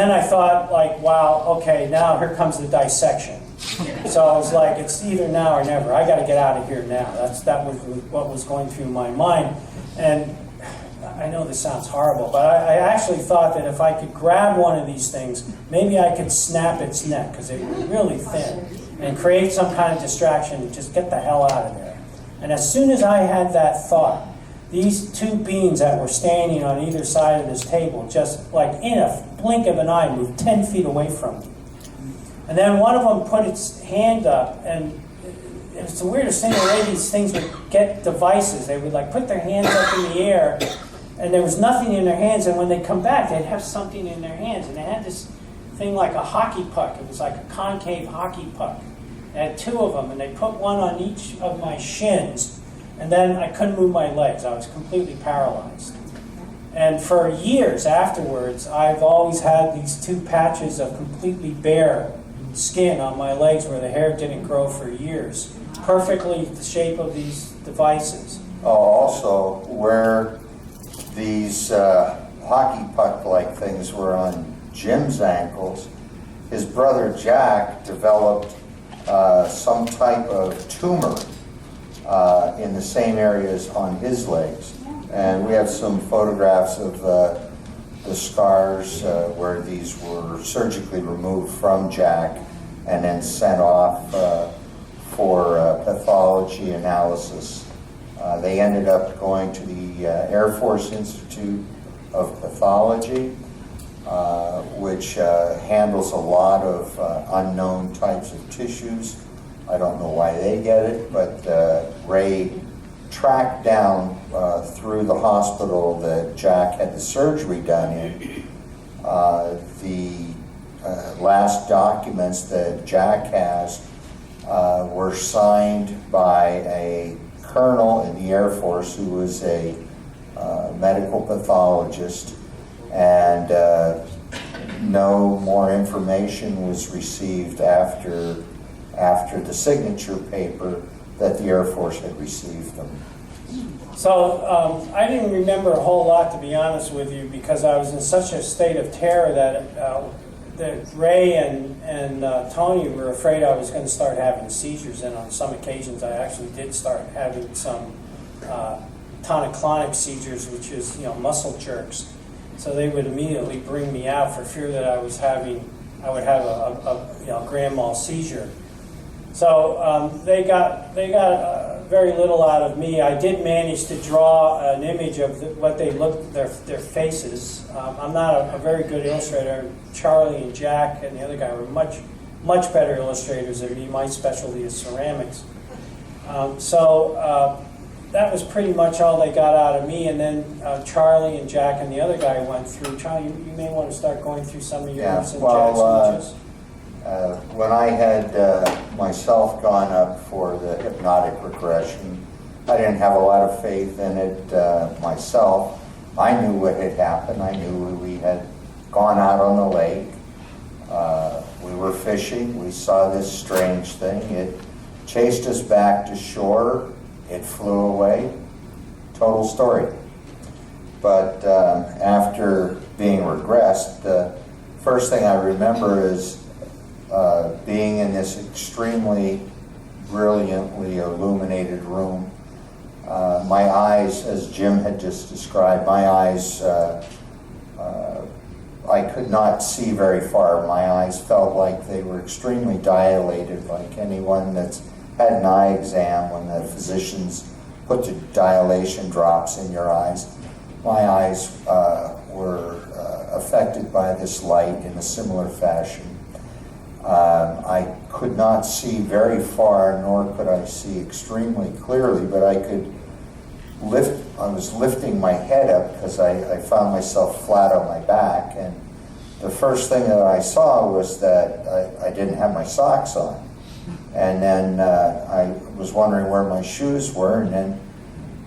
Then I thought, like, wow, okay, now here comes the dissection. So I was like, it's either now or never. I got to get out of here now. That was what was going through my mind. And I know this sounds horrible, but I actually thought that if I could grab one of these things, maybe I could snap its neck, because it was really thin, and create some kind of distraction and just get the hell out of there. And as soon as I had that thought, these two beings that were standing on either side of this table, just like in a blink of an eye, moved 10 feet away from me. And then one of them put its hand up, and it was the weirdest thing. The way these things would get devices, they would like put their hands up in the air, and there was nothing in their hands. And when they come back, they'd have something in their hands. And they had this thing like a hockey puck. It was like a concave hockey puck. They had two of them, and they put one on each of my shins. And then I couldn't move my legs. I was completely paralyzed. And for years afterwards, I've always had these two patches of completely bare skin on my legs where the hair didn't grow for years. Perfectly the shape of these devices. Oh, also, where these hockey puck-like things were on Jim's ankles, his brother Jack developed some type of tumor in the same areas on his legs. And we have some photographs of the scars where these were surgically removed from Jack and then sent off for pathology analysis. They ended up going to the Air Force Institute of Pathology, which handles a lot of unknown types of tissues. I don't know why they get it, but Ray tracked down through the hospital that Jack had the surgery done in the last documents that Jack has were signed by a colonel in the Air Force who was a medical pathologist, and no more information was received after the signature paper that the Air Force had received them. So I didn't remember a whole lot, to be honest with you, because I was in such a state of terror that Ray and Tony were afraid I was going to start having seizures, and on some occasions I actually did start having some tonic-clonic seizures, which is, muscle jerks. So they would immediately bring me out for fear that I would have a grand mal seizure. So they got very little out of me. I did manage to draw an image of what they looked, their faces. I'm not a very good illustrator. Charlie and Jack and the other guy were much better illustrators than me. My specialty is ceramics. So that was pretty much all they got out of me. And then Charlie and Jack and the other guy went through. Charlie, you may want to start going through some of yours and Jack's speeches. When I had myself gone up for the hypnotic regression, I didn't have a lot of faith in it myself. I knew what had happened. I knew we had gone out on the lake. We were fishing. We saw this strange thing. It chased us back to shore. It flew away. Total story. But after being regressed, the first thing I remember is being in this extremely brilliantly illuminated room. My eyes, as Jim had just described, my eyes, I could not see very far. My eyes felt like they were extremely dilated, like anyone that's had an eye exam when the physicians put the dilation drops in your eyes. My eyes were affected by this light in a similar fashion. I could not see very far, nor could I see extremely clearly, but I could I was lifting my head up because I found myself flat on my back, and the first thing that I saw was that I didn't have my socks on. And then I was wondering where my shoes were, and then,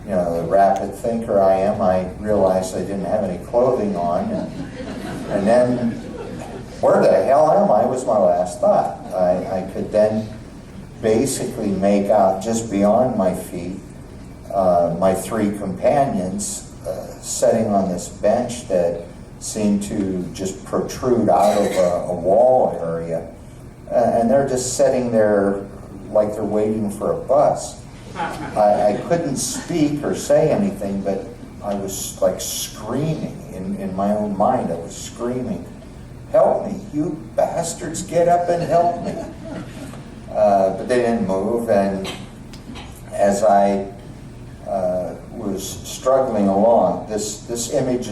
the rapid thinker I am, I realized I didn't have any clothing on, and then where the hell am I was my last thought. I could then basically make out just beyond my feet my three companions sitting on this bench that seem to just protrude out of a wall area. And they're just sitting there like they're waiting for a bus. I couldn't speak or say anything, but I was like screaming in my own mind. I was screaming, "Help me, you bastards, get up and help me." But they didn't move, and as I was struggling along, this image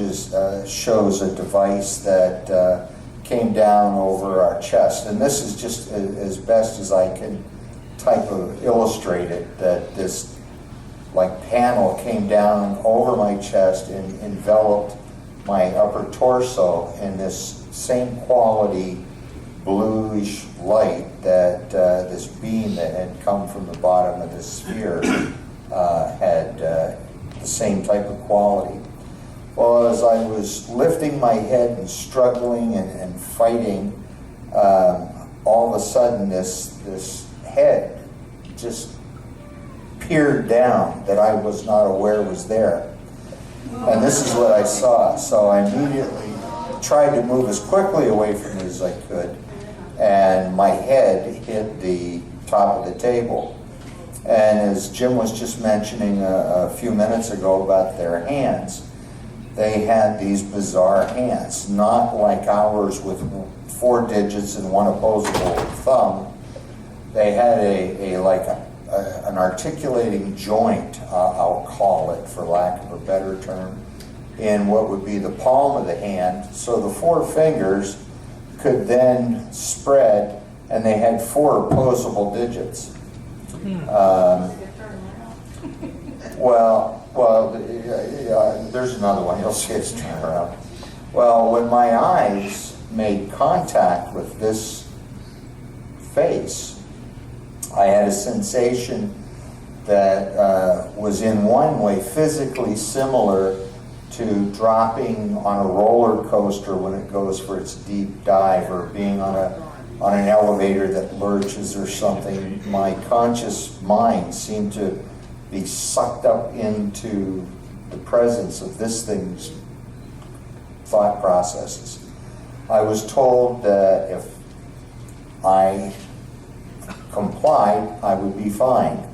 shows a device that came down over our chest, and this is just as best as I can type of illustrate it, that this like panel came down over my chest and enveloped my upper torso in this same quality bluish light that this beam that had come from the bottom of the sphere had the same type of quality. Well, as I was lifting my head and struggling and fighting, all of a sudden this head just peered down that I was not aware was there. And this is what I saw. So I immediately tried to move as quickly away from it as I could, and my head hit the top of the table. And as Jim was just mentioning a few minutes ago about their hands, they had these bizarre hands, not like ours with 4 digits and one opposable thumb. They had an articulating joint, I'll call it for lack of a better term, in what would be the palm of the hand. So the 4 fingers could then spread, and they had 4 opposable digits. There's another one. You'll see it's turn around. Well, when my eyes made contact with this face, I had a sensation that was in one way physically similar to dropping on a roller coaster when it goes for its deep dive, or being on an elevator that lurches or something. My conscious mind seemed to be sucked up into the presence of this thing's thought processes. I was told that if I complied, I would be fine,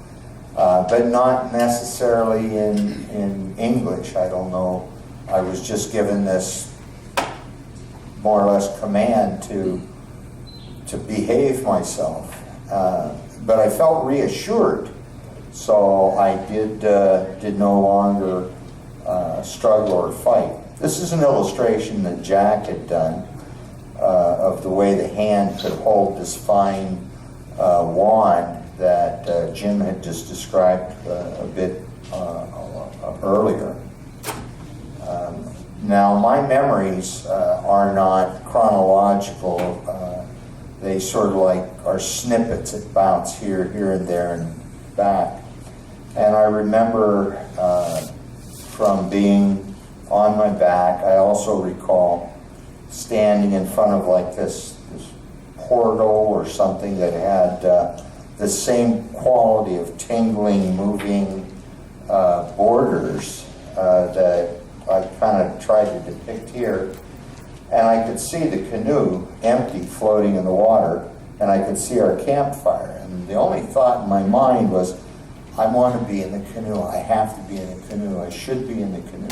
but not necessarily in English. I don't know. I was just given this more or less command to behave myself, but I felt reassured, so I did no longer struggle or fight. This is an illustration that Jack had done of the way the hand could hold this fine wand that Jim had just described a bit earlier. Now, my memories are not chronological. They sort of like are snippets that bounce here, and there, and back. And I remember from being on my back, I also recall standing in front of like this portal or something that had the same quality of tingling, moving borders that I kind of tried to depict here. And I could see the canoe empty, floating in the water, and I could see our campfire. And the only thought in my mind was, I want to be in the canoe. I have to be in the canoe. I should be in the canoe.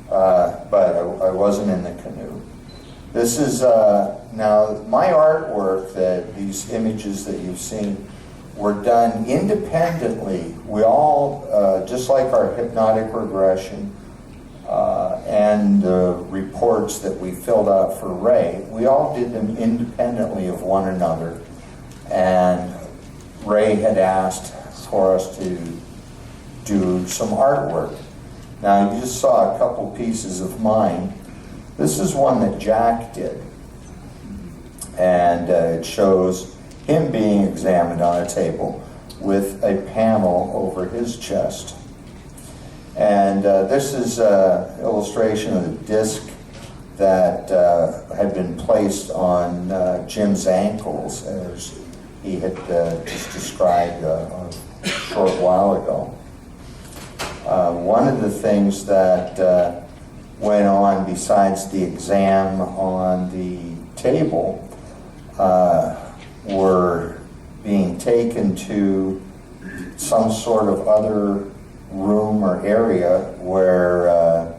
But I wasn't in the canoe. This is, now my artwork, that these images that you've seen, were done independently. We all, just like our hypnotic regression and the reports that we filled out for Ray, we all did them independently of one another. And Ray had asked for us to do some artwork. Now, you just saw a couple pieces of mine. This is one that Jack did, and it shows him being examined on a table with a panel over his chest. And this is an illustration of the disc that had been placed on Jim's ankles, as he had just described a short while ago. One of the things that went on besides the exam on the table were being taken to some sort of other room or area where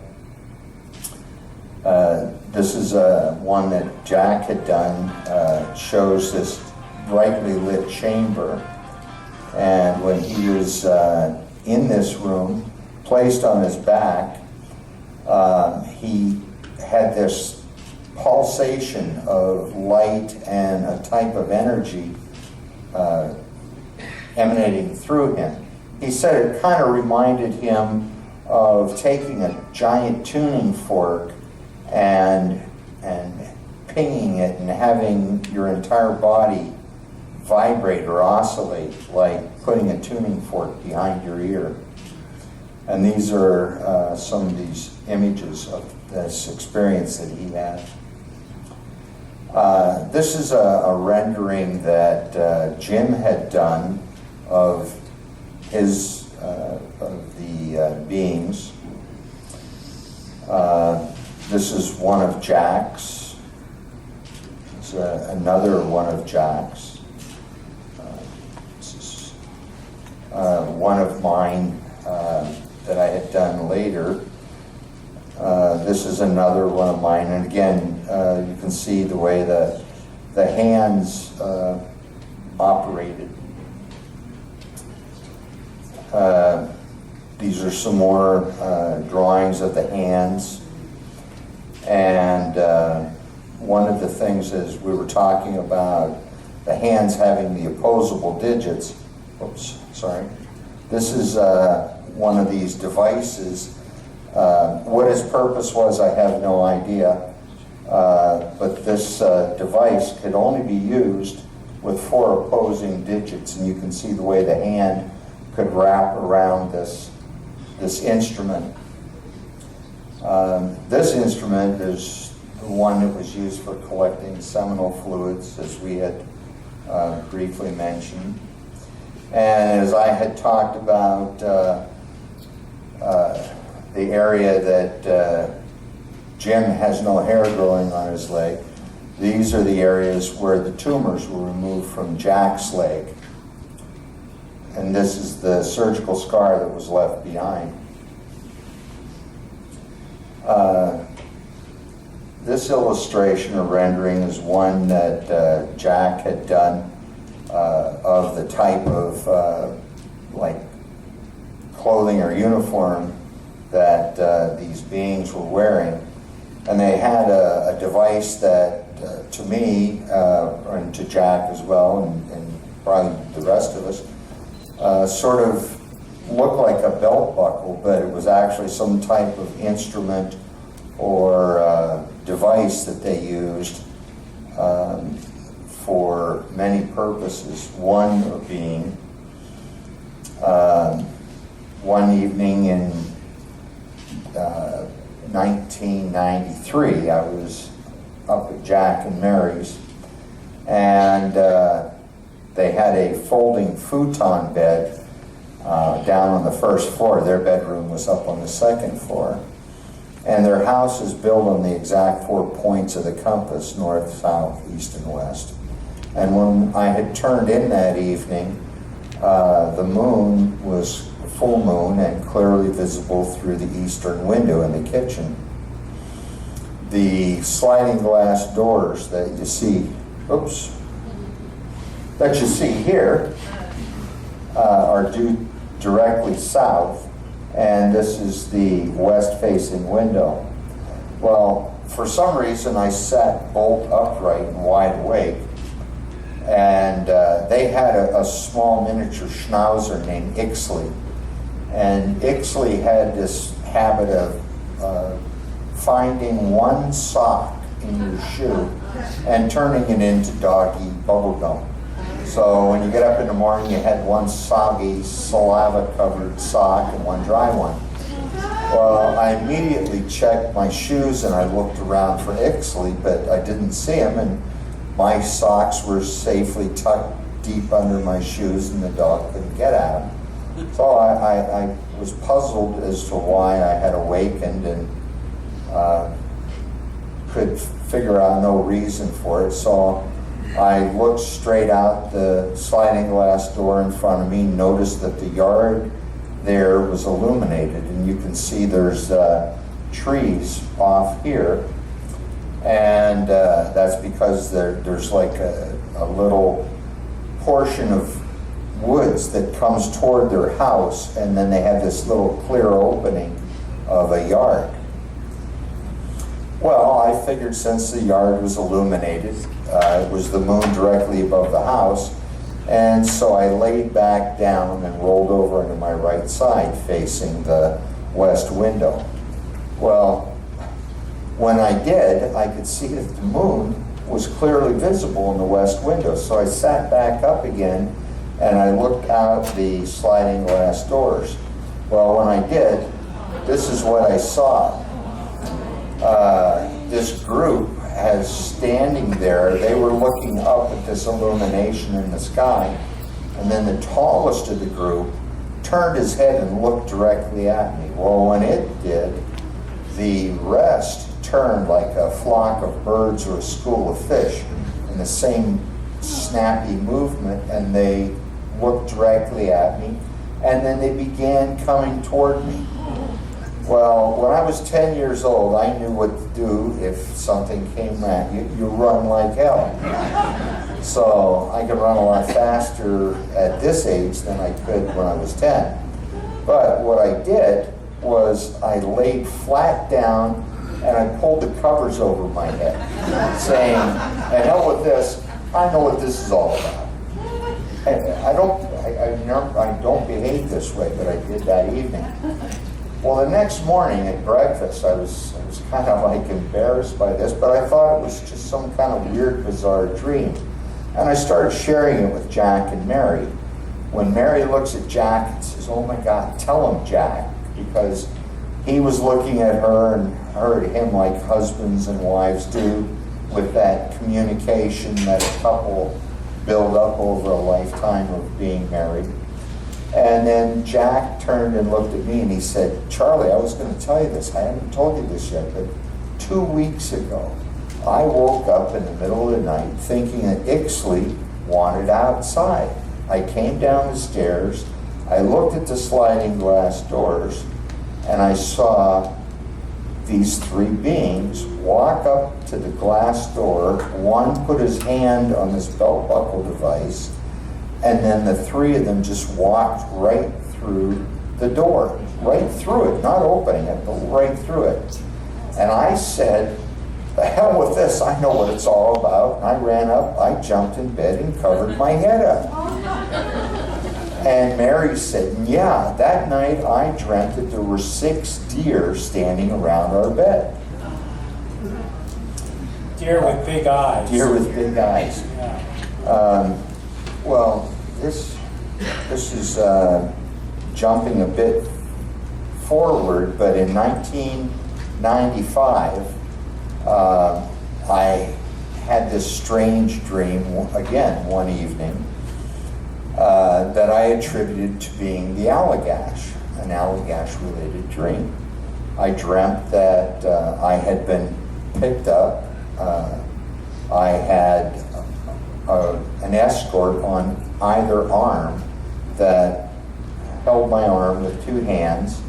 this is one that Jack had done, shows this brightly lit chamber. And when he was in this room, placed on his back, he had this pulsation of light and a type of energy emanating through him. He said it kind of reminded him of taking a giant tuning fork and pinging it and having your entire body vibrate or oscillate, like putting a tuning fork behind your ear. And these are some of these images of this experience that he had. This is a rendering that Jim had done of his of the beings. This is one of Jack's. It's another one of Jack's. This is one of mine that I had done later. This is another one of mine, and again, you can see the way the hands operated. These are some more drawings of the hands. And one of the things is we were talking about the hands having the opposable digits. Oops, sorry. This is one of these devices. What his purpose was, I have no idea. But this device could only be used with 4 opposing digits, and you can see the way the hand could wrap around this instrument. This instrument is the one that was used for collecting seminal fluids, as we had briefly mentioned. And as I had talked about the area that Jim has no hair growing on his leg, these are the areas where the tumors were removed from Jack's leg. And this is the surgical scar that was left behind. This illustration or rendering is one that Jack had done of the type of like clothing or uniform that these beings were wearing. And they had a device that to me, and to Jack as well, and probably the rest of us, sort of looked like a belt buckle, but it was actually some type of instrument or device that they used for many purposes. One being, one evening in 1993, I was up at Jack and Mary's, and they had a folding futon bed down on the first floor. Their bedroom was up on the second floor. And their house is built on the exact 4 points of the compass, north, south, east, and west. And when I had turned in that evening, the moon was full moon and clearly visible through the eastern window in the kitchen. The sliding glass doors that you see, that you see here are due directly south, and this is the west-facing window. Well, for some reason I sat bolt upright and wide awake, and they had a small miniature schnauzer named Ixley, and Ixley had this habit of finding one sock in your shoe and turning it into doggy bubblegum. So when you get up in the morning, you had one soggy, saliva-covered sock and one dry one. Well, I immediately checked my shoes and I looked around for Ixley, but I didn't see him, and my socks were safely tucked deep under my shoes and the dog couldn't get at them. So I was puzzled as to why I had awakened and Could figure out no reason for it, so I looked straight out the sliding glass door in front of me, noticed that the yard there was illuminated, and you can see there's trees off here, and that's because there's like a little portion of woods that comes toward their house, and then they have this little clear opening of a yard. Well, I figured since the yard was illuminated, it was the moon directly above the house, and so I laid back down and rolled over into my right side facing the west window. Well, when I did, I could see that the moon was clearly visible in the west window, so I sat back up again and I looked out the sliding glass doors. Well, when I did, this is what I saw. This group has standing there, they were looking up at this illumination in the sky, and then the tallest of the group turned his head and looked directly at me. Well, when it did, the rest turned like a flock of birds or a school of fish in the same snappy movement, and they looked directly at me, and then they began coming toward me. Well, when I was 10 years old, I knew what to do if something came at you. You run like hell. So I could run a lot faster at this age than I could when I was 10. But what I did was I laid flat down and I pulled the covers over my head, saying, "And hell with this, I know what this is all about." And I don't behave this way, but I did that evening. Well, the next morning at breakfast, I was kind of like embarrassed by this, but I thought it was just some kind of weird, bizarre dream. And I started sharing it with Jack and Mary. When Mary looks at Jack and says, "Oh my God, tell him, Jack," because he was looking at her and her at him like husbands and wives do, with that communication that a couple build up over a lifetime of being married. And then Jack turned and looked at me and he said, "Charlie, I was going to tell you this. I haven't told you this yet, but 2 weeks ago, I woke up in the middle of the night thinking that Ixley wanted outside. I came down the stairs, I looked at the sliding glass doors, and I saw these three beings walk up to the glass door. One put his hand on this belt buckle device, and then the three of them just walked right through the door, right through it, not opening it, but right through it." And I said, "The hell with this, I know what it's all about." And I ran up, I jumped in bed and covered my head up. And Mary said, "Yeah, that night I dreamt that there were 6 deer standing around our bed." Deer with big eyes. Deer with big eyes. Yeah. Well, this is jumping a bit forward, but in 1995, I had this strange dream again one evening that I attributed to being the Allagash, an Allagash-related dream. I dreamt that I had been picked up. I had an escort on either arm that held my arm with 2 hands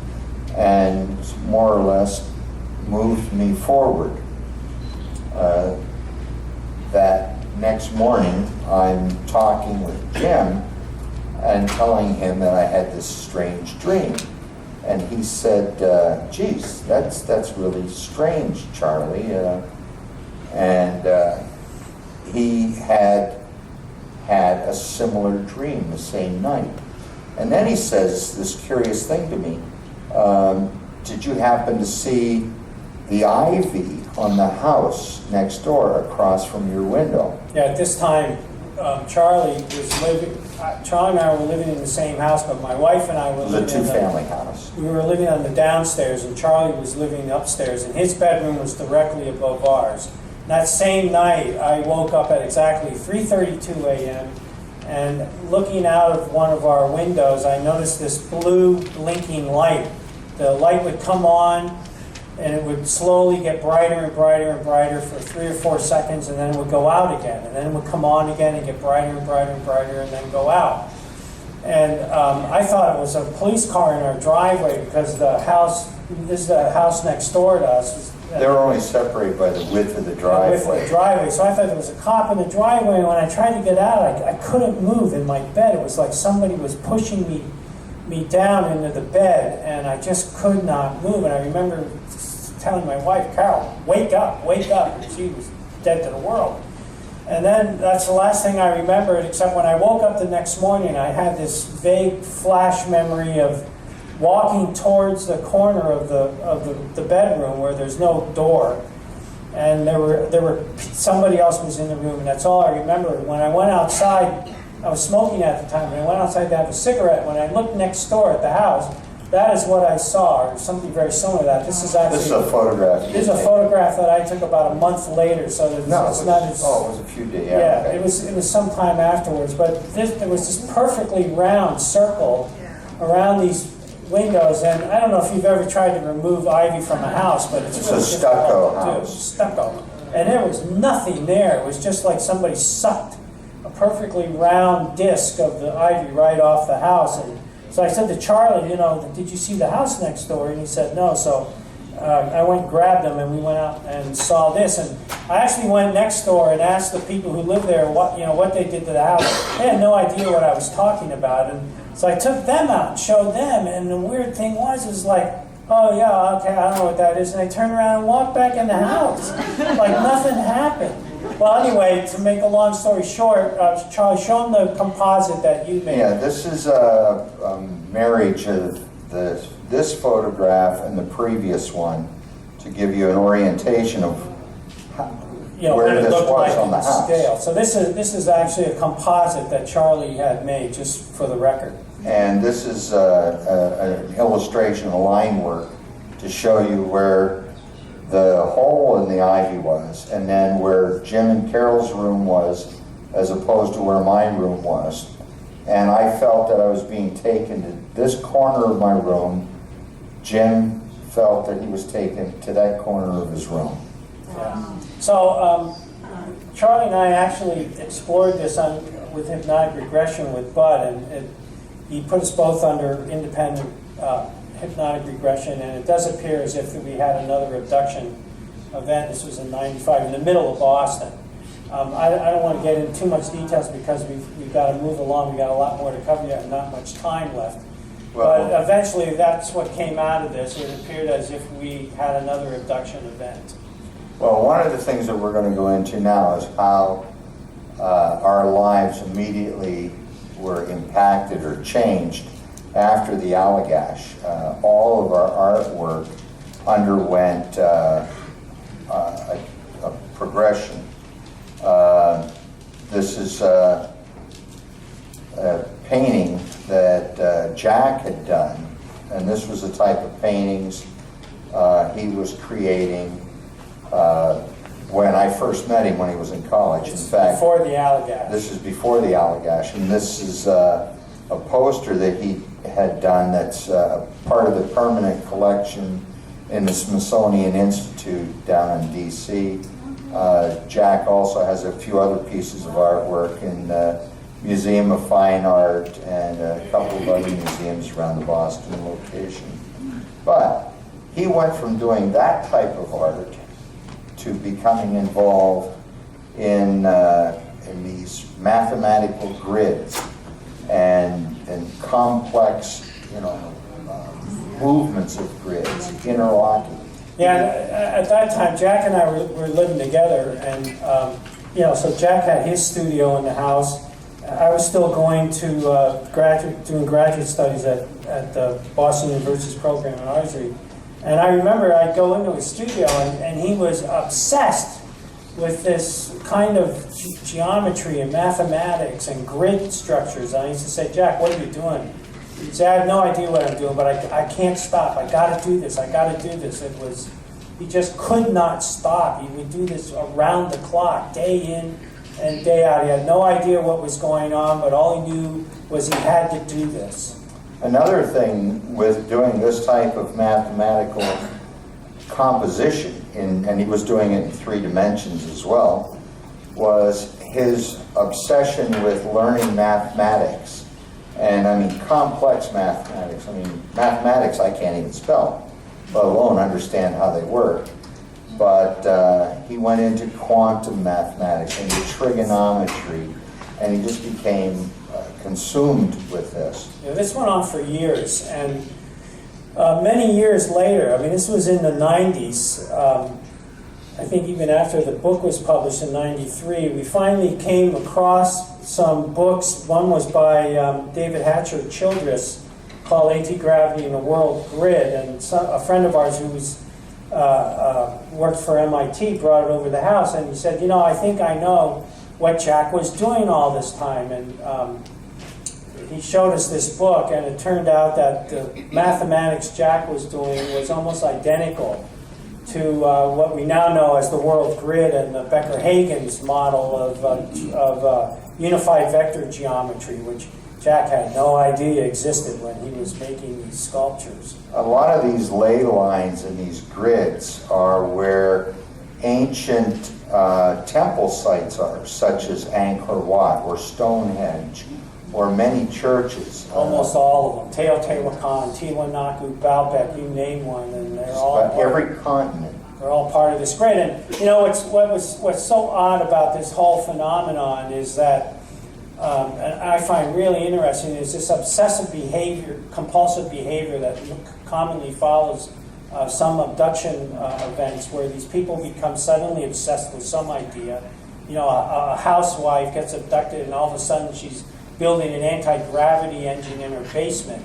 and more or less moved me forward. That next morning, I'm talking with Jim and telling him that I had this strange dream. And he said, "Geez, that's really strange, Charlie." And he had a similar dream the same night. And then he says this curious thing to me. "Did you happen to see the ivy on the house next door across from your window?" Yeah, at this time, Charlie and I were living in the same house, but my wife and I were It was a living in two-family house. we were living on the downstairs, and Charlie was living upstairs, and his bedroom was directly above ours. And that same night, I woke up at exactly 3:32 a.m., and looking out of one of our windows, I noticed this blue blinking light. The light would come on, and it would slowly get brighter and brighter and brighter for 3 or 4 seconds, and then it would go out again, and then it would come on again and get brighter and brighter and brighter, and then go out. And I thought it was a police car in our driveway because this is the house next door to us. They were only separated by the width of the driveway. Width of the driveway. So I thought there was a cop in the driveway, and when I tried to get out, I couldn't move in my bed. It was like somebody was pushing me down into the bed, and I just could not move. And I remember telling my wife, Carol, wake up, wake up. And she was dead to the world. And then that's the last thing I remembered, except when I woke up the next morning, I had this vague flash memory of walking towards the corner of the bedroom where there's no door, and there were somebody else was in the room, and that's all I remember. When I went outside, I was smoking at the time, and I went outside to have a cigarette. When I looked next door at the house, that is what I saw, or something very similar to that. This is a photograph. This is a photograph that I took about a month later, so it's not as... Oh, it was a few days. Yeah, okay. it was some time afterwards, but there was this perfectly round circle around these windows, and I don't know if you've ever tried to remove ivy from a house, but it's a stucco house. Stucco. And there was nothing there. It was just like somebody sucked a perfectly round disc of the ivy right off the house. And so I said to Charlie, did you see the house next door? And he said no. So I went and grabbed him, and we went out and saw this. And I actually went next door and asked the people who lived there what they did to the house. They had no idea what I was talking about. And so I took them out and showed them, and the weird thing was like, oh yeah, okay, I don't know what that is, and I turned around and walked back in the house, like nothing happened. Well, anyway, to make a long story short, Charlie, show them the composite that you made. Yeah, this is a marriage of this photograph and the previous one to give you an orientation of where this was on the house. Scale. So this is actually a composite that Charlie had made, just for the record. And this is an illustration, a line work, to show you where the hole in the ivy was, and then where Jim and Carol's room was, as opposed to where my room was. And I felt that I was being taken to this corner of my room. Jim felt that he was taken to that corner of his room. Yeah. So Charlie and I actually explored this with hypnotic regression with Bud, and he put us both under independent hypnotic regression, and it does appear as if we had another abduction event. This was in '95 in the middle of Boston. I don't want to get into too much details because we've got to move along. We've got a lot more to cover yet and not much time left. But eventually that's what came out of this. It appeared as if we had another abduction event. Well, one of the things that we're going to go into now is how our lives immediately were impacted or changed after the Allagash. All of our artwork underwent a progression. This is a painting that Jack had done, and this was the type of paintings he was creating when I first met him when he was in college. In fact, before the Allagash. This is before the Allagash, and this is a poster that he had done that's part of the permanent collection in the Smithsonian Institute down in D.C. Jack also has a few other pieces of artwork in the Museum of Fine Art and a couple of other museums around the Boston location. But he went from doing that type of art to becoming involved in these mathematical grids and complex, movements of grids, interlocking. Yeah, at that time, Jack and I were living together, and so Jack had his studio in the house. I was still going to doing graduate studies at the Boston University's program in archery. And I remember I'd go into his studio, and he was obsessed with this kind of geometry and mathematics and grid structures. And I used to say, Jack, what are you doing? He'd say, I have no idea what I'm doing, but I can't stop. I got to do this. I got to do this. He just could not stop. He would do this around the clock, day in and day out. He had no idea what was going on, but all he knew was he had to do this. Another thing with doing this type of mathematical composition, and he was doing it in 3 dimensions as well, was his obsession with learning mathematics. And I mean, complex mathematics. I mean, mathematics I can't even spell, let alone understand how they work. But he went into quantum mathematics, into trigonometry, and he just became consumed with this. Yeah, this went on for years, and many years later, I mean, this was in the 90s, I think even after the book was published in 93, we finally came across some books. One was by David Hatcher Childress called Anti-Gravity in the World Grid, and a friend of ours who was worked for MIT brought it over to the house, and he said, you know, I think I know what Jack was doing all this time. And he showed us this book, and it turned out that the mathematics Jack was doing was almost identical to what we now know as the world grid and the Becker-Hagen's model of unified vector geometry, which Jack had no idea existed when he was making these sculptures. A lot of these ley lines and these grids are where ancient temple sites are, such as Angkor Wat or Stonehenge, or many churches. Almost all of them. Teotihuacan, Tiwanaku, Baalbek, you name one, and they're all every continent. They're all part of this grid. And you know, what's so odd about this whole phenomenon is that, and I find really interesting, is this obsessive behavior, compulsive behavior that commonly follows some abduction events, where these people become suddenly obsessed with some idea. You know, a housewife gets abducted, and all of a sudden she's building an anti-gravity engine in her basement.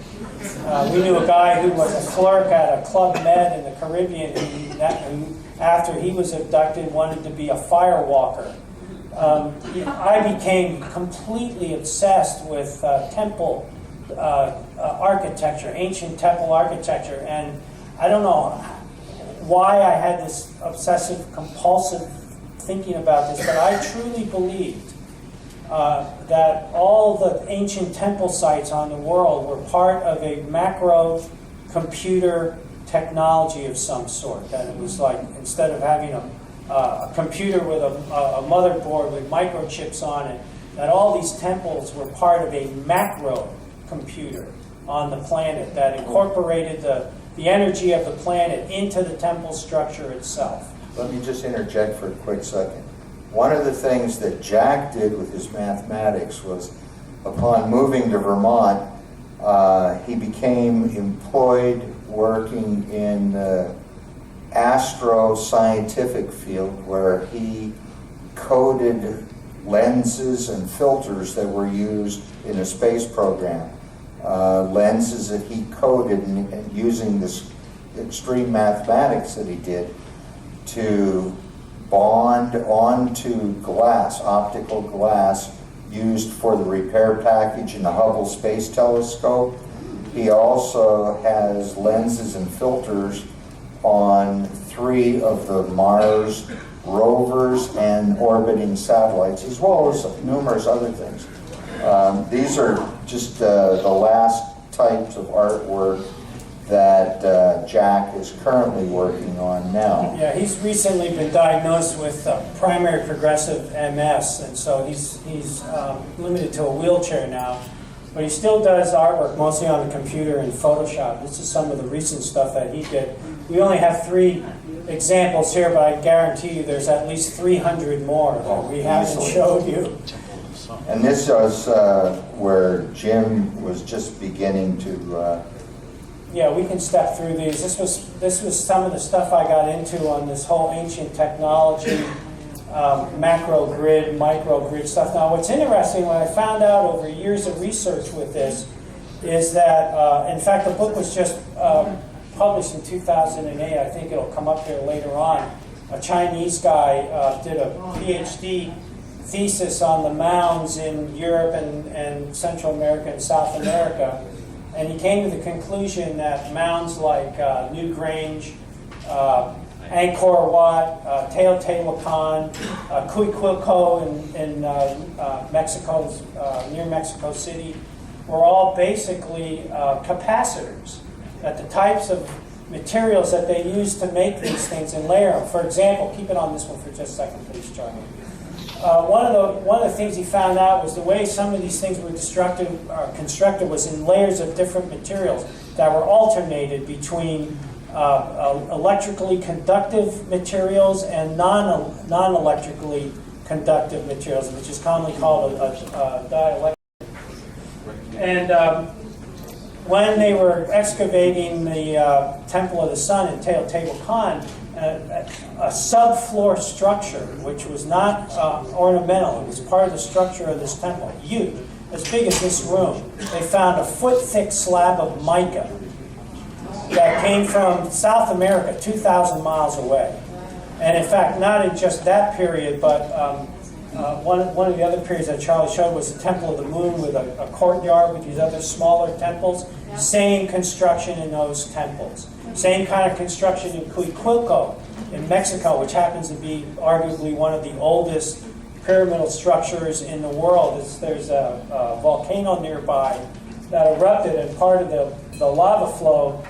We knew a guy who was a clerk at a Club Med in the Caribbean who, after he was abducted, wanted to be a firewalker. I became completely obsessed with temple architecture, ancient temple architecture, and I don't know why I had this obsessive compulsive thinking about this, but I truly believed that all the ancient temple sites on the world were part of a macro computer technology of some sort. That it was like, instead of having a computer with a motherboard with microchips on it, that all these temples were part of a macro computer on the planet that incorporated the energy of the planet into the temple structure itself. Let me just interject for a quick second. One of the things that Jack did with his mathematics was, upon moving to Vermont, he became employed working in the astro-scientific field, where he coded lenses and filters that were used in a space program. Lenses that he coded and using this extreme mathematics that he did to bond onto glass, optical glass, used for the repair package in the Hubble Space Telescope. He also has lenses and filters on 3 of the Mars rovers and orbiting satellites, as well as numerous other things. These are just the last types of artwork that Jack is currently working on now. Yeah, he's recently been diagnosed with primary progressive MS, and so he's limited to a wheelchair now. But he still does artwork, mostly on the computer and Photoshop. This is some of the recent stuff that he did. We only have 3 examples here, but I guarantee you there's at least 300 more that we haven't showed you. And this was where Jim was just beginning to... Yeah, we can step through these. This was some of the stuff I got into on this whole ancient technology, macro grid, micro grid stuff. Now, what's interesting, what I found out over years of research with this, is that, in fact, the book was just published in 2008. I think it'll come up here later on. A Chinese guy did a PhD thesis on the mounds in Europe and Central America and South America. And he came to the conclusion that mounds like Newgrange, Angkor Wat, Teotihuacan, Cuicuilco in Mexico's, near Mexico City, were all basically capacitors. That the types of materials that they use to make these things and layer them. For example, keep it on this one for just a second, please, Charlie. One of the things he found out was the way some of these things were constructed was in layers of different materials that were alternated between electrically conductive materials and non-electrically conductive materials, which is commonly called a dielectric. And when they were excavating the Temple of the Sun in Teotihuacan, a subfloor structure, which was not ornamental, it was part of the structure of this temple, huge, as big as this room. They found a foot-thick slab of mica that came from South America, 2,000 miles away. And in fact, not in just that period, but one of the other periods that Charlie showed was the Temple of the Moon with a courtyard with these other smaller temples. Same construction in those temples. Same kind of construction in Cuicuilco in Mexico, which happens to be arguably one of the oldest pyramidal structures in the world. There's a volcano nearby that erupted, and part of the lava flow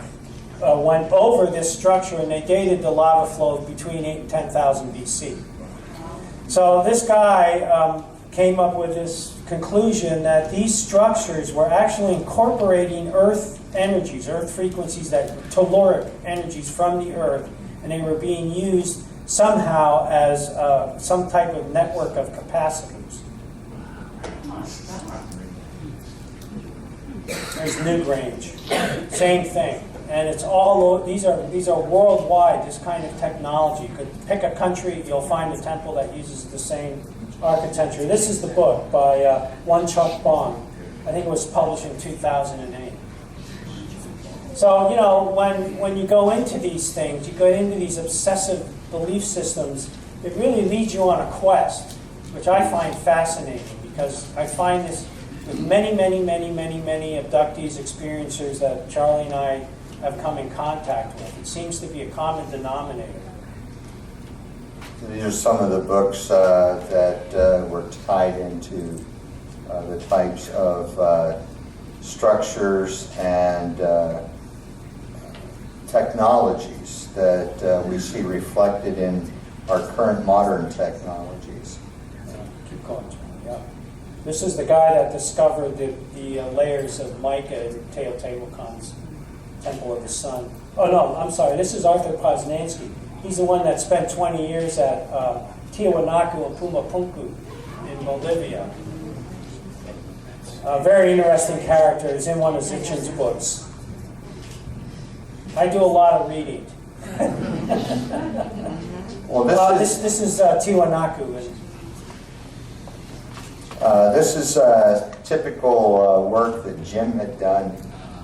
went over this structure, and they dated the lava flow between 8 and 10,000 BC. So this guy came up with this conclusion that these structures were actually incorporating Earth energies, Earth frequencies, telluric energies from the Earth, and they were being used somehow as some type of network of capacitors. There's Newgrange, same thing. And it's all, these are worldwide, this kind of technology. You could pick a country, you'll find a temple that uses the same architecture. This is the book by One Chuck Bong. I think it was published in 2008. So, you know, when you go into these things, you go into these obsessive belief systems, it really leads you on a quest, which I find fascinating, because I find this with many abductees, experiencers that Charlie and I have come in contact with. It seems to be a common denominator. These are some of the books that were tied into the types of structures and technologies that we see reflected in our current modern technologies. Keep going, yeah. This is the guy that discovered the layers of mica in Teotihuacan's Temple of the Sun. Oh no, I'm sorry, this is Arthur Poznansky. He's the one that spent 20 years at Tiwanaku and Pumapunku in Bolivia. A very interesting character. He's in one of Zichen's books. I do a lot of reading. Well, this is Tiwanaku. This is typical work that Jim had done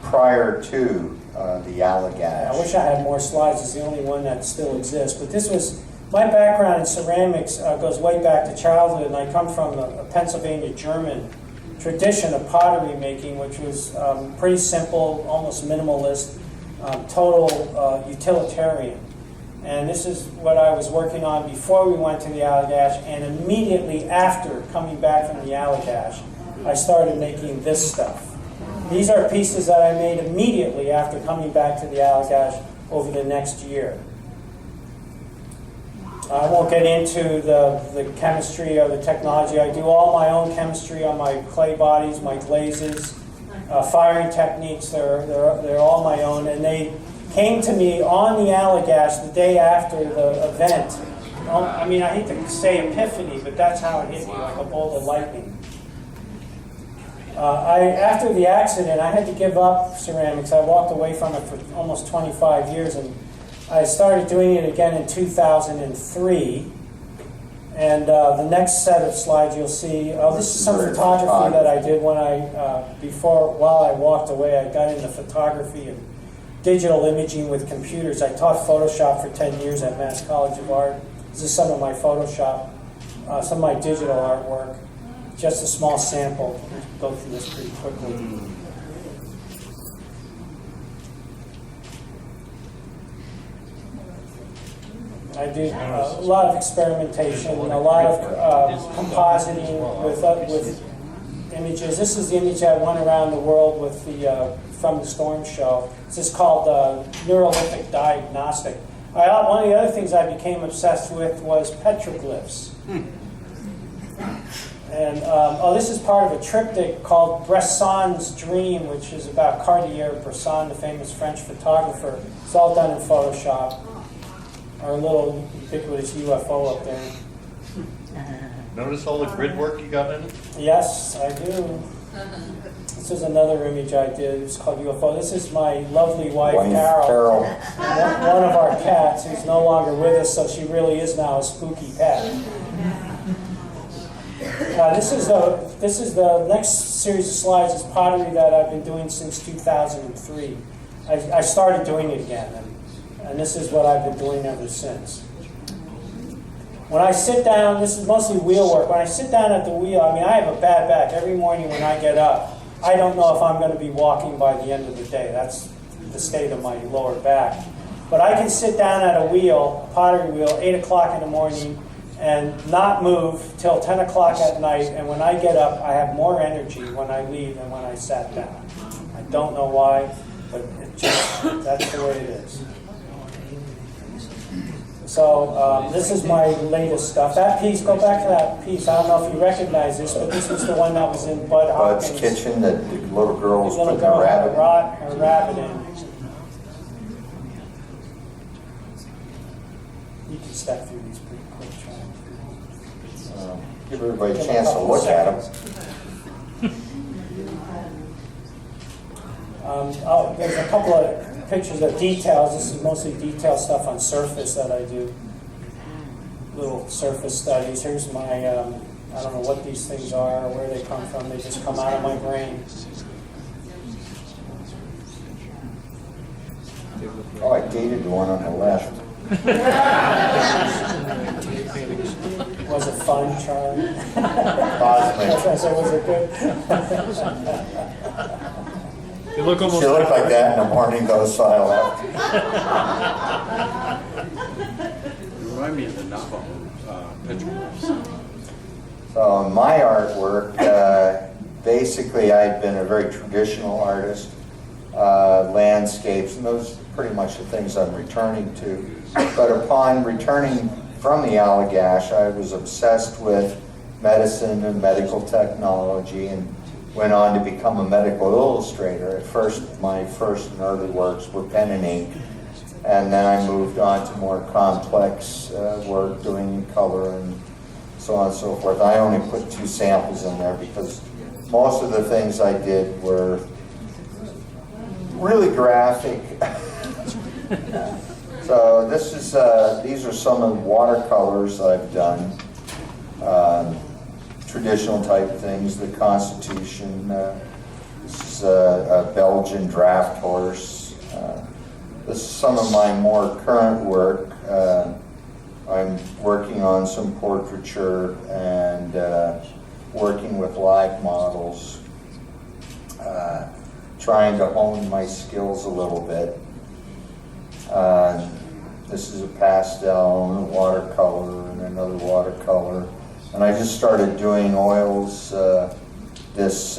prior to the Allagash. I wish I had more slides. It's the only one that still exists. But this was, my background in ceramics goes way back to childhood, and I come from a Pennsylvania German tradition of pottery making, which was pretty simple, almost minimalist, total utilitarian. And this is what I was working on before we went to the Allagash, and immediately after coming back from the Allagash, I started making this stuff. These are pieces that I made immediately after coming back to the Allagash over the next year. I won't get into the chemistry or the technology. I do all my own chemistry on my clay bodies, my glazes, firing techniques. They're all my own, and they came to me on the Allagash the day after the event. I mean, I hate to say epiphany, but that's how it hit me, like a bolt of lightning. After the accident, I had to give up ceramics. I walked away from it for almost 25 years, and I started doing it again in 2003. And the next set of slides you'll see, this is some photography that I did when while I walked away. I got into photography and digital imaging with computers. I taught Photoshop for 10 years at Mass College of Art. This is some of my Photoshop, some of my digital artwork. Just a small sample. We'll go through this pretty quickly. I do a lot of experimentation, a lot of compositing with images. This is the image I went around the world with from the Storm Show. This is called Neurolithic Diagnostic. One of the other things I became obsessed with was petroglyphs. And this is part of a triptych called Bresson's Dream, which is about Cartier-Bresson, the famous French photographer. It's all done in Photoshop. Our little ubiquitous UFO up there. Notice all the grid work you got in it? Yes, I do. This is another image I did. It's called UFO. This is my lovely wife, Carol. One of our cats who's no longer with us, so she really is now a spooky pet. This is the next series of slides is pottery that I've been doing since 2003. I started doing it again, and this is what I've been doing ever since. When I sit down, this is mostly wheel work. When I sit down at the wheel, I have a bad back. Every morning when I get up, I don't know if I'm going to be walking by the end of the day. That's the state of my lower back. But I can sit down at a wheel, a pottery wheel, 8 o'clock in the morning, and not move till 10 o'clock at night. And when I get up, I have more energy when I leave than when I sat down. I don't know why, but that's the way it is. So this is my latest stuff. That piece, go back to that piece. I don't know if you recognize this, but this was the one that was in Bud Hopkins' Bud's kitchen that the little girl was putting girl a rabbit had a rabbit in. You can step through these pretty quick, Charlie. Give everybody a chance to look at them. There's a couple of pictures of details. This is mostly detail stuff on surface that I do. Little surface studies. Here's my, I don't know what these things are or where they come from. They just come out of my brain. Oh, I dated the one on the left. Was it fun, Charlie? Cosmic. Was it good? You look almost She looked like that in the morning, though, so I left. You remind me of the Navajo petroglyphs. So my artwork, basically I've been a very traditional artist, landscapes, and those are pretty much the things I'm returning to. But upon returning from the Allagash, I was obsessed with medicine and medical technology and went on to become a medical illustrator. At first, my first and early works were pen and ink, and then I moved on to more complex work, doing color and so on and so forth. I only put 2 samples in there because most of the things I did were really graphic. So this is these are some of the watercolors I've done. Traditional type things, the Constitution. This is a Belgian draft horse. This is some of my more current work. I'm working on some portraiture and working with live models, trying to hone my skills a little bit. This is a pastel and a watercolor and another watercolor. And I just started doing oils just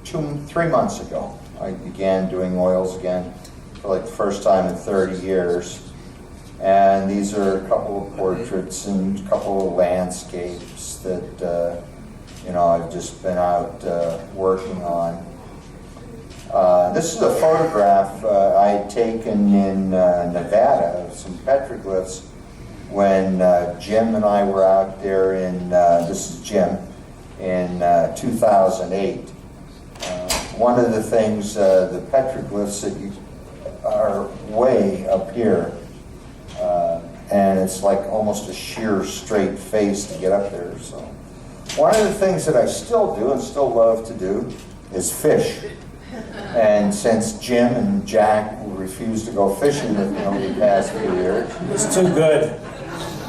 3 months ago. I began doing oils again for like the first time in 30 years. And these are a couple of portraits and a couple of landscapes that I've just been out working on. This is a photograph I had taken in Nevada of some petroglyphs when Jim and I were out there in, this is Jim, in 2008. One of the things, the petroglyphs that are way up here, and it's like almost a sheer straight face to get up there. So one of the things that I still do and still love to do is fish. And since Jim and Jack refused to go fishing with me over the past few years, It's too good.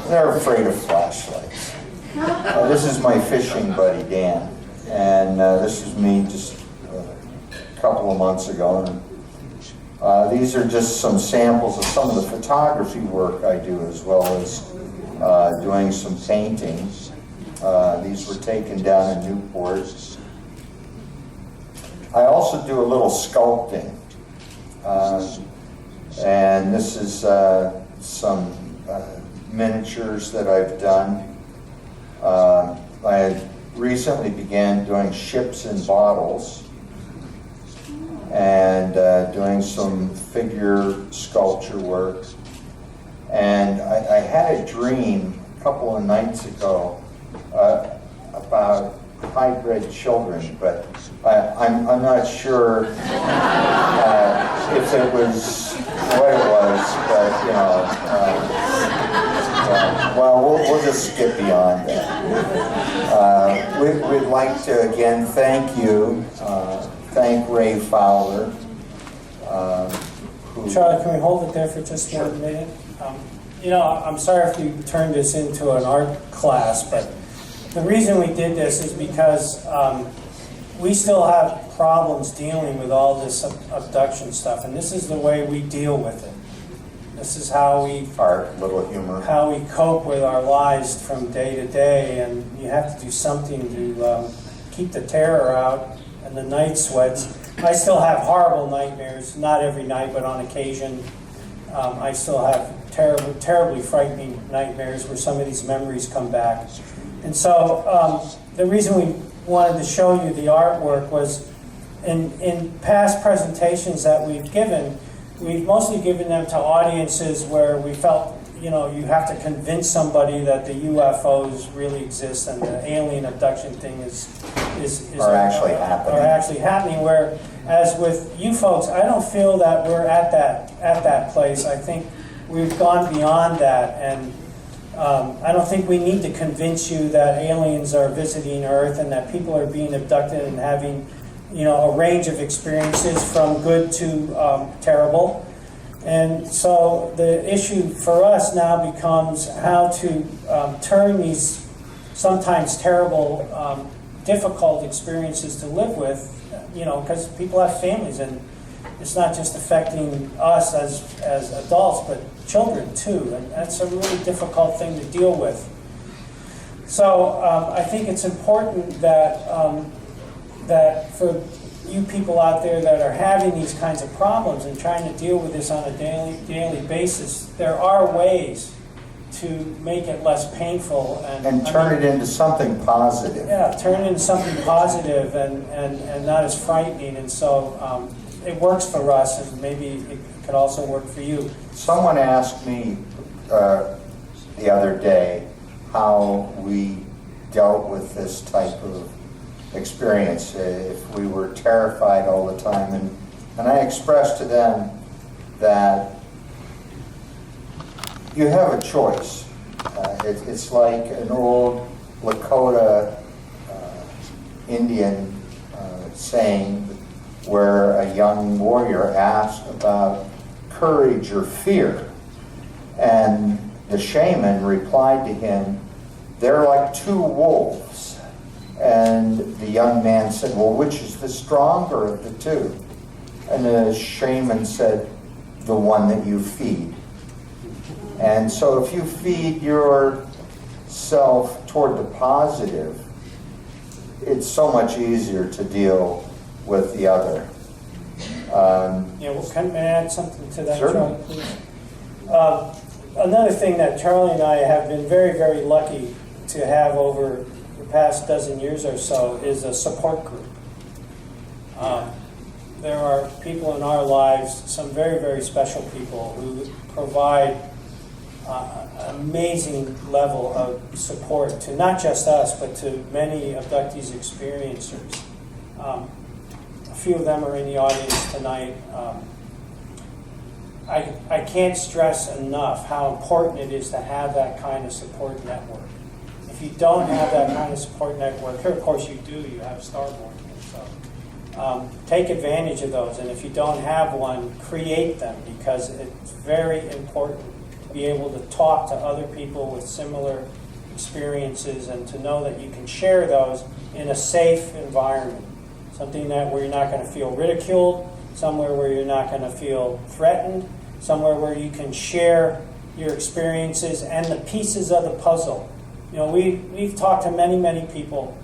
they're afraid of flashlights. This is my fishing buddy, Dan. And this is me just a couple of months ago. And these are just some samples of some of the photography work I do, as well as doing some paintings. These were taken down in Newport. I also do a little sculpting. And this is some miniatures that I've done. I recently began doing ships in bottles and doing some figure sculpture work. And I had a dream a couple of nights ago about hybrid children, but I'm not sure if it was what it was, but you know, well, we'll just skip beyond that. We'd like to again thank you, thank Ray Fowler. Charlie, can we hold it there for just 1 minute? You know, I'm sorry if we turned this into an art class, but the reason we did this is because we still have problems dealing with all this abduction stuff, and this is the way we deal with it. This is how we Art, little humor. how we cope with our lives from day to day, and you have to do something to keep the terror out and the night sweats. I still have horrible nightmares, not every night, but on occasion. I still have terribly frightening nightmares where some of these memories come back. And so the reason we wanted to show you the artwork was in past presentations that we've given, we've mostly given them to audiences where we felt, you know, you have to convince somebody that the UFOs really exist and the alien abduction thing is actually happening. Are actually happening. Whereas with you folks, I don't feel that we're at that place. I think we've gone beyond that, and I don't think we need to convince you that aliens are visiting Earth and that people are being abducted and having, you know, a range of experiences from good to terrible. And so the issue for us now becomes how to turn these sometimes terrible, difficult experiences to live with, you know, because people have families, and it's not just affecting us as adults, but children too, and that's a really difficult thing to deal with. So I think it's important that that for you people out there that are having these kinds of problems and trying to deal with this on a daily basis, there are ways to make it less painful And turn it into something positive. Yeah, turn it into something positive and not as frightening. And so it works for us, and maybe it could also work for you. Someone asked me the other day how we dealt with this type of experience, if we were terrified all the time. And I expressed to them that you have a choice. It's like an old Lakota Indian saying where a young warrior asked about courage or fear. And the shaman replied to him, "They're like two wolves." And the young man said, "Well, which is the stronger of the two?" And the shaman said, "The one that you feed." And so if you feed yourself toward the positive, it's so much easier to deal with the other. Yeah, well, can I add something to that, Certainly. Charlie, please? Another thing that Charlie and I have been very, very lucky to have over the past dozen years or so is a support group. There are people in our lives, some very, very special people, who provide an amazing level of support to not just us, but to many abductees experiencers. A few of them are in the audience tonight. I can't stress enough how important it is to have that kind of support network. If you don't have that kind of support network, here of course you do, you have Starborn. So take advantage of those, and if you don't have one, create them, because it's very important to be able to talk to other people with similar experiences and to know that you can share those in a safe environment. Something that where you're not going to feel ridiculed, somewhere where you're not going to feel threatened, somewhere where you can share your experiences and the pieces of the puzzle You know, we've talked to many people.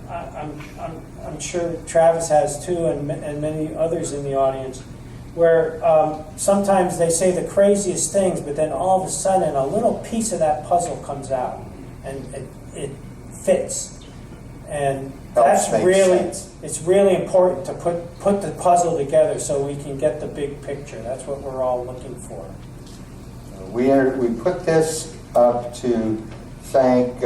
I'm sure Travis has too, and many others in the audience, where sometimes they say the craziest things, but then all of a sudden a little piece of that puzzle comes out, and it fits. And Helps that's make really, sense. it's really important to put the puzzle together so we can get the big picture. That's what we're all looking for. We put this up to thank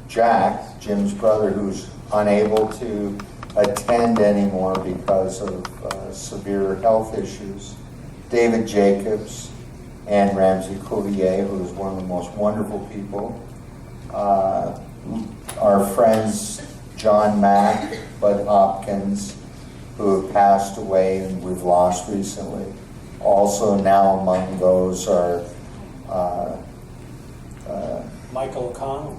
Jack, Jim's brother, who's unable to attend anymore because of severe health issues, David Jacobs, and Ramsey Coulier, who is one of the most wonderful people, our friends John Mack, Bud Hopkins, who have passed away and we've lost recently. Also now among those are Michael O'Connell,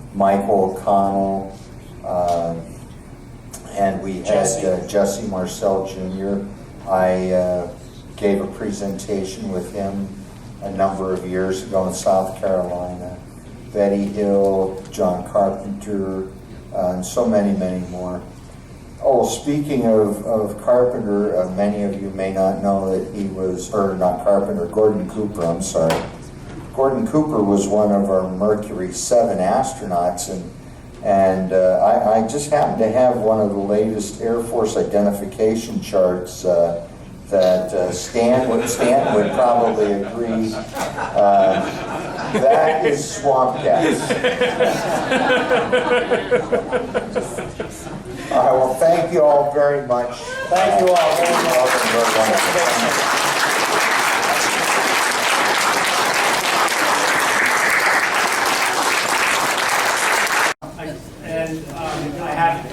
and we had Jesse Marcel Jr. I gave a presentation with him a number of years ago in South Carolina. Betty Hill, John Carpenter, and so many more. Oh, speaking of Carpenter, many of you may not know that he was, or not Carpenter, Gordon Cooper, I'm sorry. Gordon Cooper was one of our Mercury 7 astronauts, and I just happened to have one of the latest Air Force identification charts that Stan would probably agree. That is swamp gas. All right, well, thank you all very much. Thank you all very much.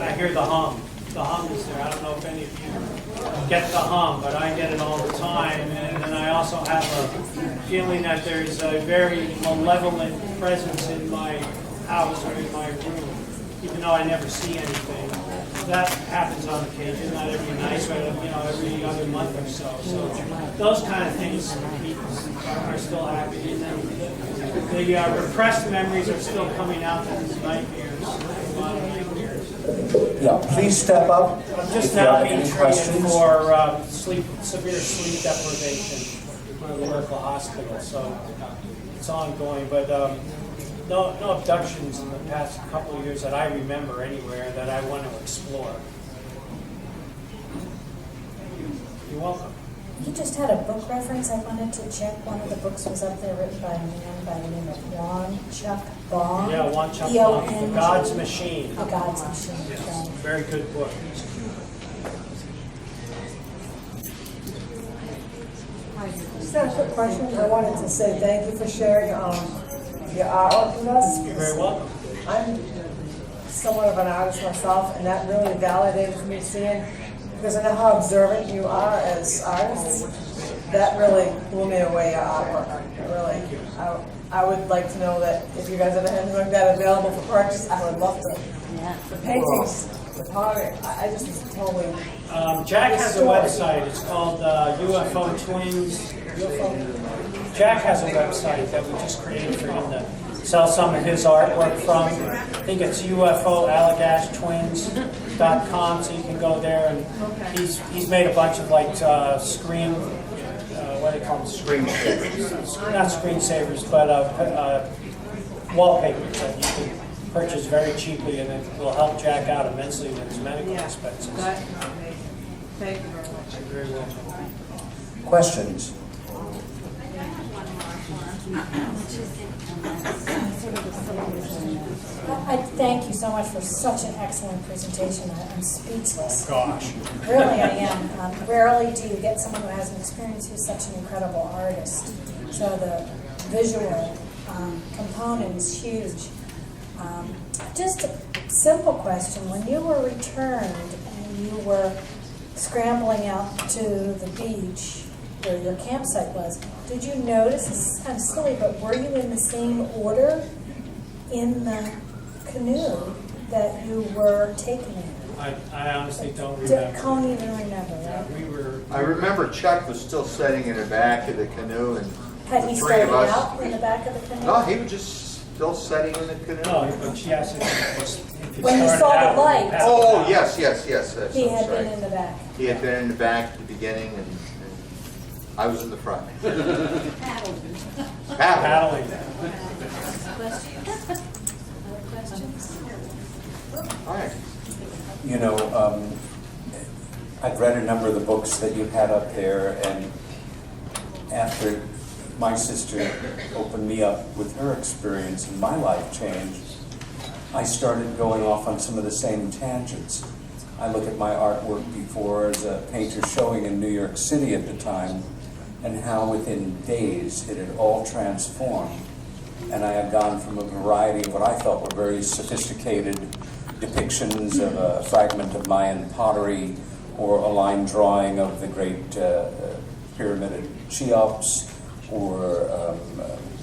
I hear the hum. The hum is there. I don't know if any of you get the hum, but I get it all the time. And then I also have a feeling that there's a very malevolent presence in my house or in my room, even though I never see anything. That happens on occasion, not every night, but every other month or so. So those kind of things are still happening. And the repressed memories are still coming out as nightmares. A lot of nightmares. Yeah, please step up. I'm just if you now have being any treated questions. for severe sleep deprivation at the local hospital, so it's ongoing. But no abductions in the past couple of years that I remember anywhere that I want to explore. You're welcome. You just had a book reference. I wanted to check. One of the books was up there written by a man by the name of Chuck Bong. Yeah, one Chuck Bong. Bong, The God's Machine. The God's Machine. Yes, Okay. very good book. Just had a quick question. I wanted to say thank you for sharing your artwork with us. You're very welcome. I'm somewhat of an artist myself, and that really validated me seeing, because I know how observant you are as artists. That really blew me away, your artwork. I would like to know that if you guys ever have anything like that available for purchase, I would love to. The paintings, the pottery, I just was totally. Jack has a website. It's called UFO Twins. Jack has a website that we just created for him to sell some of his artwork from. I think it's UFO-Allagash-Twins.com, so you can go there, and he's made a bunch of what do they call them? Screensavers. Not screensavers, but wallpapers that you can purchase very cheaply, and it will help Jack out immensely with his medical expenses. Thank you very much. You're very welcome. Questions? I thank you so much for such an excellent presentation. I'm speechless. Gosh. Really, I am. Rarely do you get someone who has an experience who's such an incredible artist. So the visual component is huge. Just a simple question. When you were returned and you were scrambling out to the beach where your campsite was, did you notice, this is kind of silly, but were you in the same order in the canoe that you were taken in? I honestly don't remember. Can't even remember, right? We were. I remember Chuck was still sitting in the back of the canoe, and Had he the three of started us. out in the back of the canoe? No, he was just still setting in the canoe? No, but she asked if you When you started saw the out with light. paddle. Oh, yes, yes, yes. He I'm had sorry. been in the back. He had been in the back at the beginning, and I was in the front. Paddling. Paddling. Other questions? All right. You know, I've read a number of the books that you had up there, and after my sister opened me up with her experience and my life changed, I started going off on some of the same tangents. I look at my artwork before as a painter showing in New York City at the time, and how within days it had all transformed. And I had gone from a variety of what I felt were very sophisticated depictions of a fragment of Mayan pottery or a line drawing of the great pyramid at Cheops, or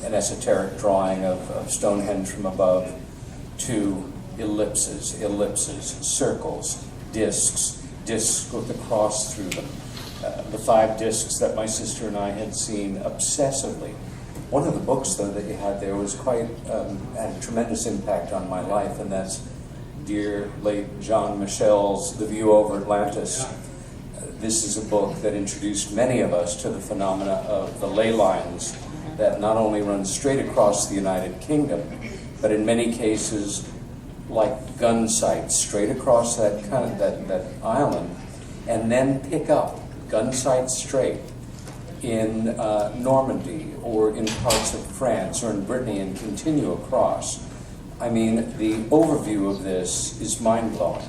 an esoteric drawing of Stonehenge from above, to ellipses, circles, discs with a cross through them. The 5 discs that my sister and I had seen obsessively. One of the books, though, that you had there was quite, had a tremendous impact on my life, and that's dear late John Michel's The View Over Atlantis. This is a book that introduced many of us to the phenomena of the ley lines that not only run straight across the United Kingdom, but in many cases like gun sights straight across that that island, and then pick up gun sights straight in Normandy or in parts of France or in Brittany and continue across. I mean, the overview of this is mind-blowing.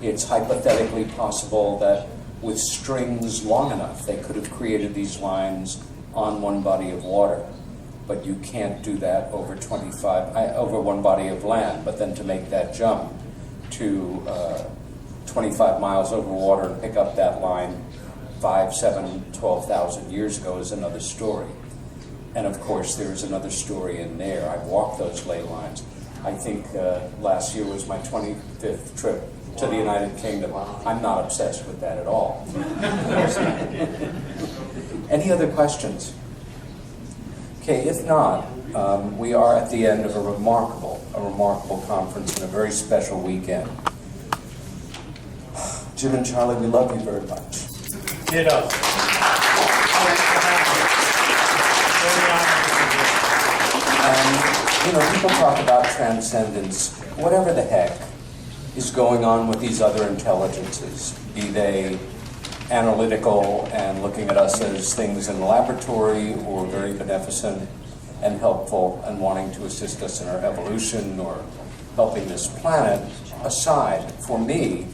It's hypothetically possible that with strings long enough, they could have created these lines on one body of water. But you can't do that over over one body of land. But then to make that jump to 25 miles over water and pick up that line 5, 7, 12,000 years ago is another story. And of course, there is another story in there. I've walked those ley lines. I think last year was my 25th trip to the United Kingdom. I'm not obsessed with that at all. Any other questions? Okay, if not, we are at the end of a remarkable conference and a very special weekend. Jim and Charlie, we love you very much. Ditto. You know, people talk about transcendence. Whatever the heck is going on with these other intelligences, be they analytical and looking at us as things in the laboratory, or very beneficent and helpful and wanting to assist us in our evolution or helping this planet aside, for me,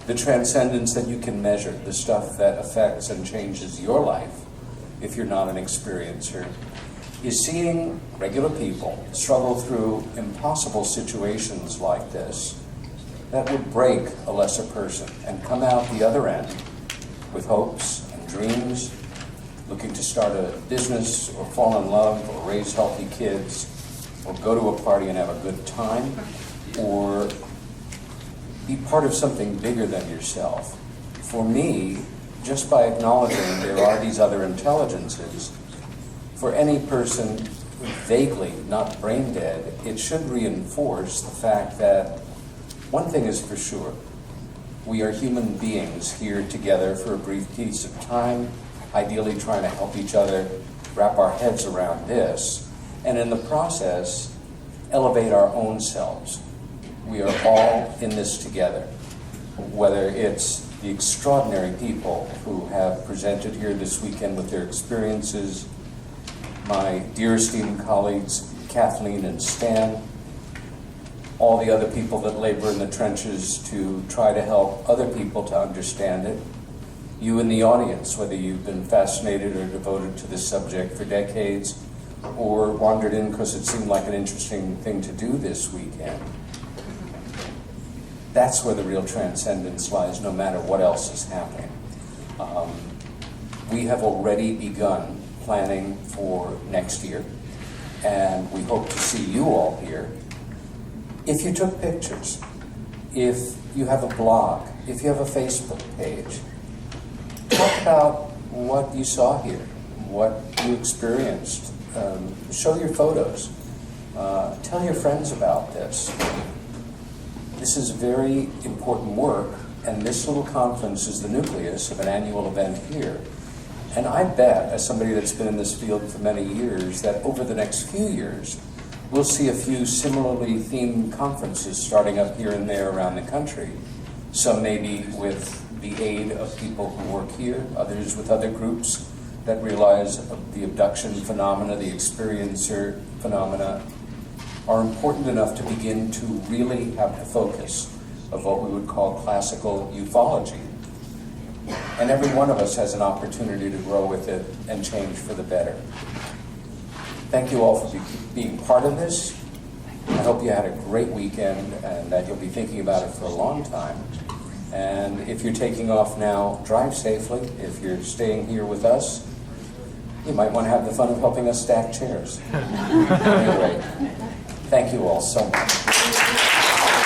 the transcendence that you can measure, the stuff that affects and changes your life, if you're not an experiencer, is seeing regular people struggle through impossible situations like this that would break a lesser person and come out the other end with hopes and dreams, looking to start a business or fall in love or raise healthy kids or go to a party and have a good time or be part of something bigger than yourself. For me, just by acknowledging there are these other intelligences, for any person vaguely not brain dead, it should reinforce the fact that one thing is for sure: we are human beings here together for a brief piece of time, ideally trying to help each other wrap our heads around this, and in the process, elevate our own selves. We are all in this together, whether it's the extraordinary people who have presented here this weekend with their experiences, my dear esteemed colleagues, Kathleen and Stan, all the other people that labor in the trenches to try to help other people to understand it, you in the audience, whether you've been fascinated or devoted to this subject for decades, or wandered in because it seemed like an interesting thing to do this weekend. That's where the real transcendence lies, no matter what else is happening. We have already begun planning for next year, and we hope to see you all here. If you took pictures, if you have a blog, if you have a Facebook page, talk about what you saw here, what you experienced. Show your photos. Tell your friends about this. This is very important work, and this little conference is the nucleus of an annual event here. And I bet, as somebody that's been in this field for many years, that over the next few years, we'll see a few similarly themed conferences starting up here and there around the country. Some maybe with the aid of people who work here, others with other groups that realize the abduction phenomena, the experiencer phenomena, are important enough to begin to really have the focus of what we would call classical ufology. And every one of us has an opportunity to grow with it and change for the better. Thank you all for being part of this. I hope you had a great weekend and that you'll be thinking about it for a long time. And if you're taking off now, drive safely. If you're staying here with us, you might want to have the fun of helping us stack chairs. Anyway, thank you all so much.